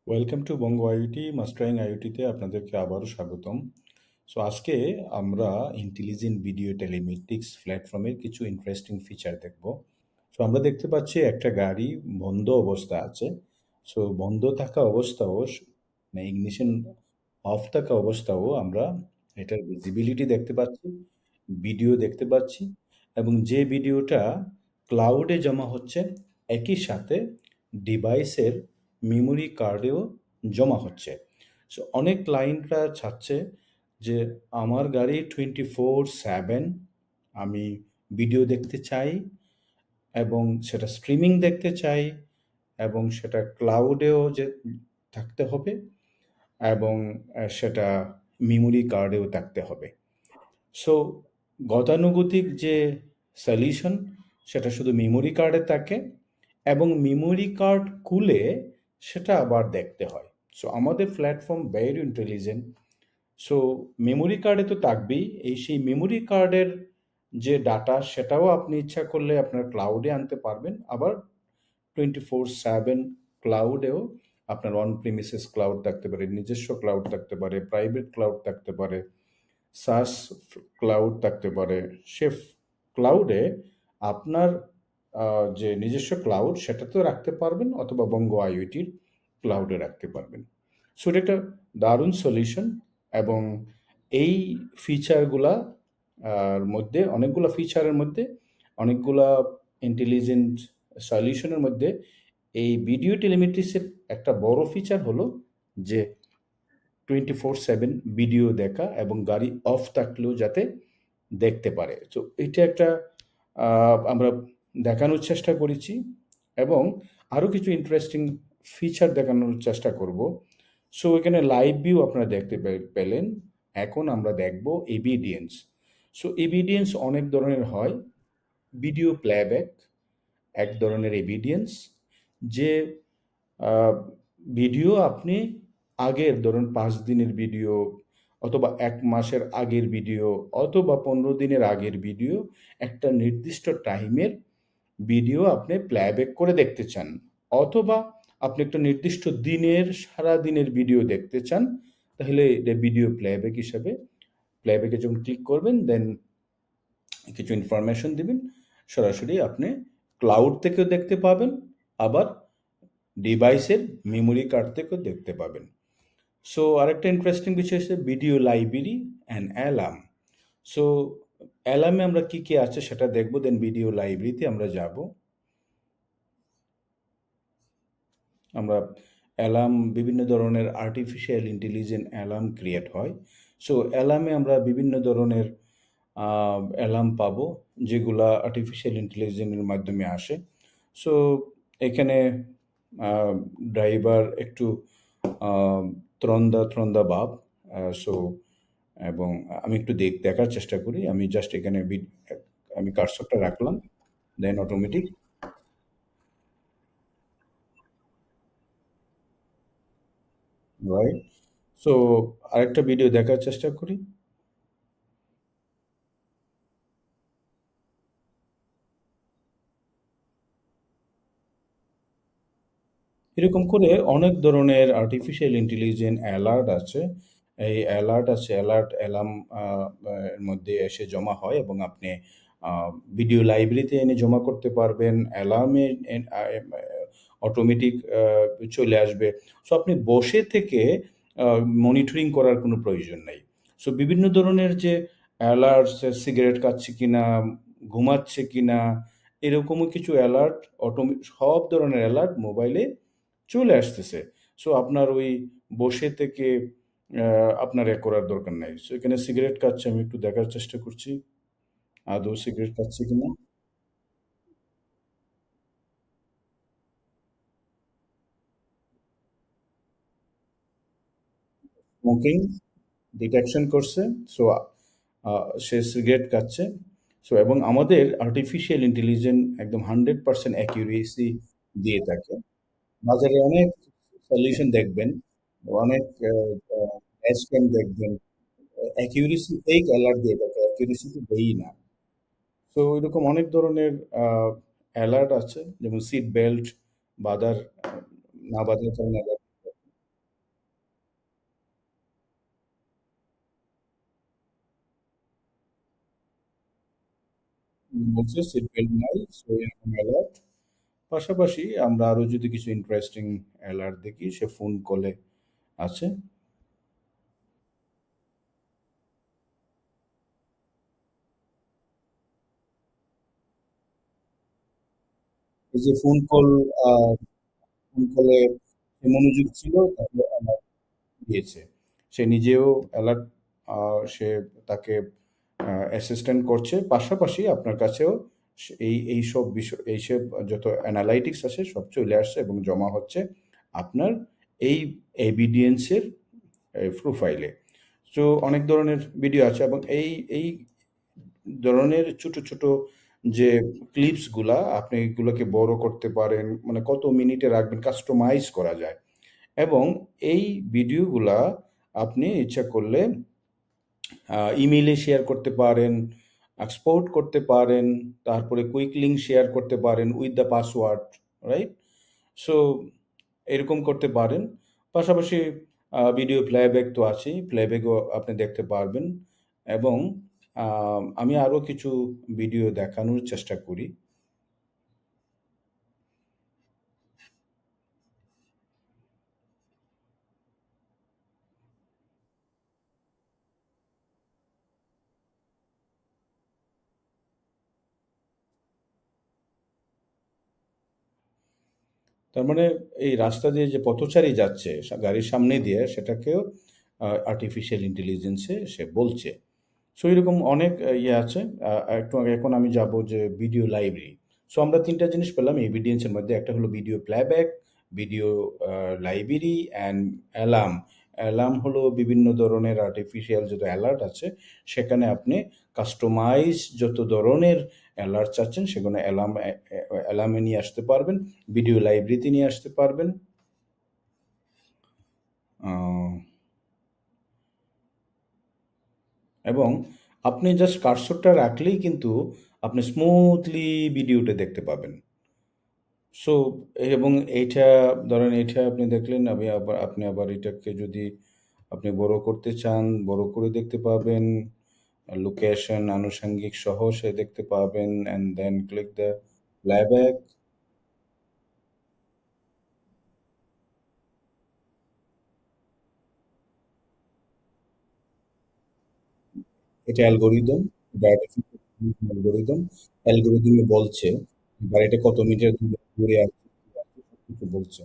Welcome to Bongo IoT mastering আইওটিতে আপনাদেরকে আবারও স্বাগতম। আজকে আমরা ইন্টেলিজেন্ট ভিডিও টেলিমেট্রিক্স প্ল্যাটফর্মের কিছু ইন্টারেস্টিং ফিচার দেখব। আমরা দেখতে পাচ্ছি একটা গাড়ি বন্ধ অবস্থা আছে। বন্ধ থাকা অবস্থাও মানে ইগনিশন অফ থাকা অবস্থাও আমরা এটার ভিজিবিলিটি দেখতে পাচ্ছি, ভিডিও দেখতে পাচ্ছি এবং যে ভিডিওটা ক্লাউডে জমা হচ্ছে একই সাথে ডিভাইসের মেমোরি কার্ডেও জমা হচ্ছে। অনেক ক্লায়েন্টরা চাচ্ছে যে আমার গাড়ি 24/7 আমি ভিডিও দেখতে চাই এবং সেটা স্ট্রিমিং দেখতে চাই এবং সেটা ক্লাউডেও যে থাকতে হবে এবং সেটা মেমোরি কার্ডেও থাকতে হবে। সো গতানুগতিক যে সলিউশন সেটা শুধু মেমোরি কার্ডে থাকে এবং মেমোরি কার্ড খুলে সেটা আবার দেখতে হয়। আমাদের platform very intelligent. So memory কার্ডে তো থাকবেই, সেই মেমোরি কার্ডের যে ডাটা সেটাও আপনি ইচ্ছা করলে আপনার ক্লাউডে আনতে পারবেন, আবার 24/7 ক্লাউডেও আপনার অন প্রিমিসেস ক্লাউড থাকতে পারে, নিজস্ব ক্লাউড থাকতে পারে, প্রাইভেট ক্লাউড থাকতে পারে, সাস ক্লাউড থাকতে পারে। সে ক্লাউডে আপনার যে নিজস্ব ক্লাউড সেটাতেও রাখতে পারবেন অথবা বঙ্গ আইওটির ক্লাউডে রাখতে পারবেন। এটা একটা দারুণ সলিউশন এবং এই ফিচারগুলা মধ্যে অনেকগুলো ফিচারের মধ্যে অনেকগুলা ইন্টেলিজেন্ট সলিউশনের মধ্যে এই ভিডিও টেলিমেট্রিক্সের একটা বড় ফিচার হলো যে 24/7 ভিডিও দেখা এবং গাড়ি অফ থাকলেও যাতে দেখতে পারে। এটা একটা আমরা দেখানোর চেষ্টা করেছি এবং আরও কিছু ইন্টারেস্টিং ফিচার দেখানোর চেষ্টা করব। এখানে লাইভ ভিউ আপনারা দেখতে পেলেন। এখন আমরা দেখব এভিডেন্স। এভিডেন্স অনেক ধরনের হয়। ভিডিও প্লেব্যাক এক ধরনের এভিডেন্স, যে ভিডিও আপনি আগের ধরুন 5 দিনের ভিডিও অথবা 1 মাসের আগের ভিডিও অথবা 15 দিনের আগের ভিডিও, একটা নির্দিষ্ট টাইমের ভিডিও আপনি প্লেব্যাক করে দেখতে চান, অথবা আপনি একটা নির্দিষ্ট দিনের সারা দিনের ভিডিও দেখতে চান, তাহলে এটা ভিডিও প্লেব্যাক হিসাবে প্লেব্যাকে যখন ক্লিক করবেন দেন কিছু ইনফরমেশন দিবেন, সরাসরি আপনি ক্লাউড থেকেও দেখতে পাবেন, আবার ডিভাইসের মেমোরি কার্ড থেকেও দেখতে পাবেন। আরেকটা ইন্টারেস্টিং বিষয় হচ্ছে video library and alarm. So অ্যালার্মে আমরা কি কি আছে সেটা দেখবো, দেন ভিডিও লাইব্রেরিতে আমরা যাব। আমরা অ্যালার্ম, বিভিন্ন ধরনের আর্টিফিশিয়াল ইন্টেলিজেন্ট অ্যালার্ম ক্রিয়েট হয়। অ্যালার্মে আমরা বিভিন্ন ধরনের অ্যালার্ম পাবো যেগুলা আর্টিফিশিয়াল ইন্টেলিজেন্সের মাধ্যমে আসে। সো এখানে ড্রাইভার একটু ত্রন্দা ভাব। সো এবং আমি একটু দেখার চেষ্টা করি। আমি জাস্ট এখানে আমি কার্সরটা রাখলাম, দেন অটোমেটিক রাইট। সো আরেকটা ভিডিও দেখার চেষ্টা করি। এরকম করে অনেক ধরনের আর্টিফিশিয়াল ইন্টেলিজেন্ট অ্যালার্ট আছে। এই অ্যালার্ট অ্যালার্ম এর মধ্যে এসে জমা হয় এবং আপনি ভিডিও লাইব্রেরিতে এনে জমা করতে পারবেন। অ্যালার্মে অটোমেটিক চলে আসবে। আপনি বসে থেকে মনিটরিং করার কোনো প্রয়োজন নাই। বিভিন্ন ধরনের যে অ্যালার্ট, সিগারেট খাচ্ছে কিনা, ঘুমাচ্ছে কিনা, এরকমও কিছু অ্যালার্ট সব ধরনের অ্যালার্ট মোবাইলে চলে আসতেছে। আপনার ওই বসে থেকে আপনার করার দরকার নাই। এখানে সিগারেট খাচ্ছে, আমি একটু দেখার চেষ্টা করছি আদৌ সিগারেট খাচ্ছে কিনা। স্মোকিং ডিটেকশন করছে। সো সে সিগারেট খাচ্ছে। এবং আমাদের আর্টিফিশিয়াল ইন্টেলিজেন্স একদম 100% অ্যাকিউরেসি দিয়ে থাকে। বাজারে অনেক সলিউশন দেখবেন, অনেক স্ক্যাম দেখবেন, অ্যাকিউরেসি ফেক অ্যালার্ট দিয়ে থাকে, অ্যাকিউরেসি তো দেয়ই না। এরকম অনেক ধরনের অ্যালার্ট আছে, যেমন সিট বেল্ট বাঁধার না বাঁধার কারণে অ্যালার্ট। বলছে সিট বেল্ট নাই, সো এরকম অ্যালার্ট। পাশাপাশি আমরা আরো যদি কিছু ইন্টারেস্টিং অ্যালার্ট দেখি, সে ফোন কলে আছে। এই যে ফোন কলে সে মনোযোগ ছিল, তারপরে অ্যালার্ট দিয়েছে। সে নিজেও অ্যালার্ট, সে তাকে অ্যাসিস্ট্যান্ট করছে। পাশাপাশি আপনার কাছেও এইসব বিষয়, এইসব যত অ্যানালাইটিক্স আছে সব চলে আসছে এবং জমা হচ্ছে আপনার এই এভিডেন্সের প্রোফাইলে। তো অনেক ধরনের ভিডিও আছে এবং এই ধরনের ছোট ছোট যে ক্লিপসগুলা, আপনি এগুলোকে বড় করতে পারেন, মানে কত মিনিটে রাখবেন, কাস্টমাইজ করা যায়। এবং এই ভিডিওগুলা আপনি ইচ্ছা করলে ইমেইলে শেয়ার করতে পারেন, এক্সপোর্ট করতে পারেন, তারপরে কুইক লিঙ্ক শেয়ার করতে পারেন with the password, right? So এরকম করতে পারেন। পাশাপাশি ভিডিও প্লেব্যাক তো আছেই, প্লেব্যাকও আপনি দেখতে পারবেন। এবং আমি আরও কিছু ভিডিও দেখানোর চেষ্টা করি। তার মানে এই রাস্তা দিয়ে যে পথচারী যাচ্ছে গাড়ির সামনে দিয়ে, সেটাকেও আর্টিফিশিয়াল ইন্টেলিজেন্সে সে বলছে। সো এরকম অনেক ইয়ে আছে। একটু আগে, এখন আমি যাব যে ভিডিও লাইব্রেরি। সো আমরা ৩ টা জিনিস পেলাম এভিডেন্সের মধ্যে। একটা হলো video playback, video library and alarm. Alarm হলো বিভিন্ন ধরনের আর্টিফিশিয়াল যত অ্যালার্ট আছে, সেখানে আপনি কাস্টমাইজ যত ধরনের অ্যালার্ট চাচ্ছেন সেগুলো অ্যালার্মে নিয়ে আসতে পারবেন, ভিডিও লাইব্রেরিতে নিয়ে আসতে পারবেন। আ এবং আপনি জাস্ট কার্সরটা রাখলেই কিন্তু আপনি স্মুথলি ভিডিওটা দেখতে পাবেন। সো এবং এইটা, ধরেন এইটা আপনি দেখলেন, আপনি আবার এটাকে যদি আপনি বড় করতে চান, বড় করে দেখতে পাবেন। লোকেশন আনুষঙ্গিক সহ সে দেখতে পাবেন, and then click the playback. এটা অ্যালগরিদম, অ্যালগরিদম। অ্যালগরিদমে বলছে গাড়িটা কত মিটার দূরে দূরে আছে, সবকিছু বলছে।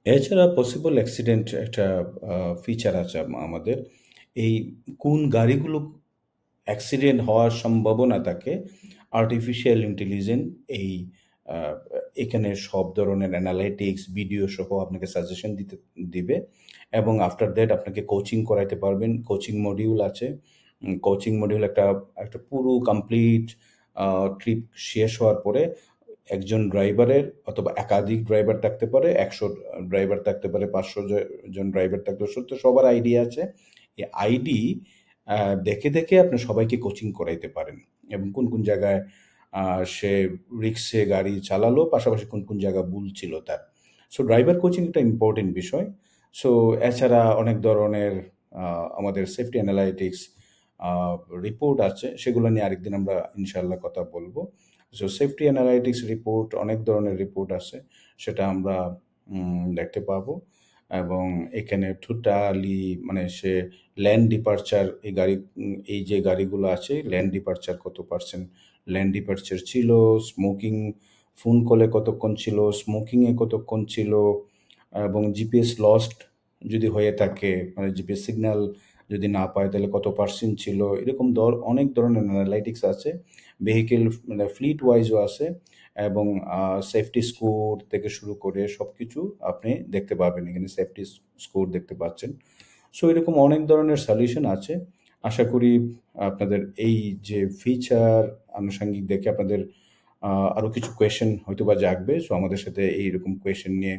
এছাড়া পসিবল অ্যাক্সিডেন্ট একটা ফিচার আছে আমাদের। এই কোন গাড়িগুলো অ্যাক্সিডেন্ট হওয়ার সম্ভাবনা থাকে, আর্টিফিশিয়াল ইন্টেলিজেন্স এই আ এখানে সব ধরনের অ্যানালিটিক্স ভিডিও সহ আপনাকে সাজেশন দিবে এবং আফটার দ্যাট আপনাকে কোচিং করাইতে পারবেন। কোচিং মডিউল আছে। কোচিং মডিউল একটা একটা পুরো কমপ্লিট আ ট্রিপ শেষ হওয়ার পরে একজন ড্রাইভারের অথবা একাধিক ড্রাইভার থাকতে পারে, ১০০ ড্রাইভার থাকতে পারে, ৫০০ জন ড্রাইভার থাকতে পারে। তো সবার আইডি আছে। এই আইডি আ দেখে আপনি সবাইকে কোচিং করাইতে পারেন এবং কোন জায়গায় আ সে রিস্কে গাড়ি চালালো, পাশাপাশি কোন জায়গায় ভুল ছিল তার। সো ড্রাইভার কোচিং একটা ইম্পোর্টেন্ট বিষয়। সো এছাড়া অনেক ধরনের আ আমাদের সেফটি অ্যানালাইটিক্স আ রিপোর্ট আছে। সেগুলো নিয়ে আরেকদিন আমরা ইনশাআল্লাহ কথা বলব। সো সেফটি অ্যানালাইটিক্স রিপোর্ট, অনেক ধরনের রিপোর্ট আছে। সেটা আমরা দেখতে পাবো এবং এখানে টোটালি মানে সে লেন ডিপারচার, এই যে গাড়িগুলো আছে, লেন ডিপারচার কত পার্সেন্ট লেন ডিপারচার ছিল, স্মোকিং, ফোন কলে কতক্ষণ ছিল, স্মোকিং এ কতক্ষণ ছিল এবং জিপিএস লস্ট যদি হয়ে থাকে, মানে জিপিএস সিগন্যাল যদি না পায় তাহলে কত পার্সেন্ট ছিল। এরকম অনেক ধরনের অ্যানালাইটিক্স আছে। ভেহিকল মানে ফ্লিট ওয়াইজও আছে এবং সেফটি স্কোর থেকে শুরু করে সবকিছু আপনি দেখতে পাবেন। এখানে সেফটি স্কোর দেখতে পাচ্ছেন। সো এরকম অনেক ধরনের সলিউশন আছে। আশা করি আপনাদের এই যে ফিচার আনুষঙ্গিক দেখে আপনাদের আরো কিছু কোয়েশ্চেন হয়তোবা জাগবে। সো আমাদের সাথে এইরকম কোয়েশ্চেন নিয়ে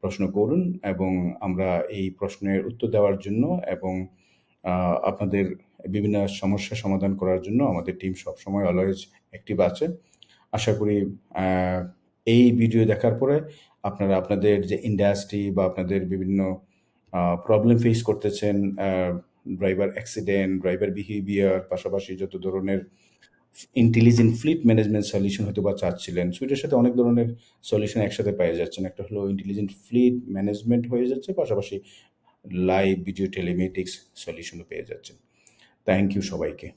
প্রশ্ন করুন এবং আমরা এই প্রশ্নের উত্তর দেওয়ার জন্য এবং আপনাদের বিভিন্ন সমস্যা সমাধান করার জন্য আমাদের টিম সবসময় অলওয়েজ অ্যাক্টিভ আছে। আশা করি আ এই ভিডিও দেখার পরে আপনারা আপনাদের যে ইন্ডাস্ট্রি বা আপনাদের বিভিন্ন প্রবলেম ফেস করতেছেন, ড্রাইভার অ্যাক্সিডেন্ট, ড্রাইভার বিহেভিয়ার, পাশাপাশি যত ধরনের ইন্টেলিজেন্ট ফ্লিট ম্যানেজমেন্ট সলিউশন হয়তোবা চাচ্ছিলেন। সো এটার সাথে অনেক ধরনের সলিউশন একসাথে পেয়ে যাচ্ছেন। একটা হলো ইন্টেলিজেন্ট ফ্লিট ম্যানেজমেন্ট হয়ে যাচ্ছে, পাশাপাশি লাইভ ভিডিও টেলিমেটিক্স সলিউশনও পেয়ে যাচ্ছেন। থ্যাংক ইউ সবাইকে।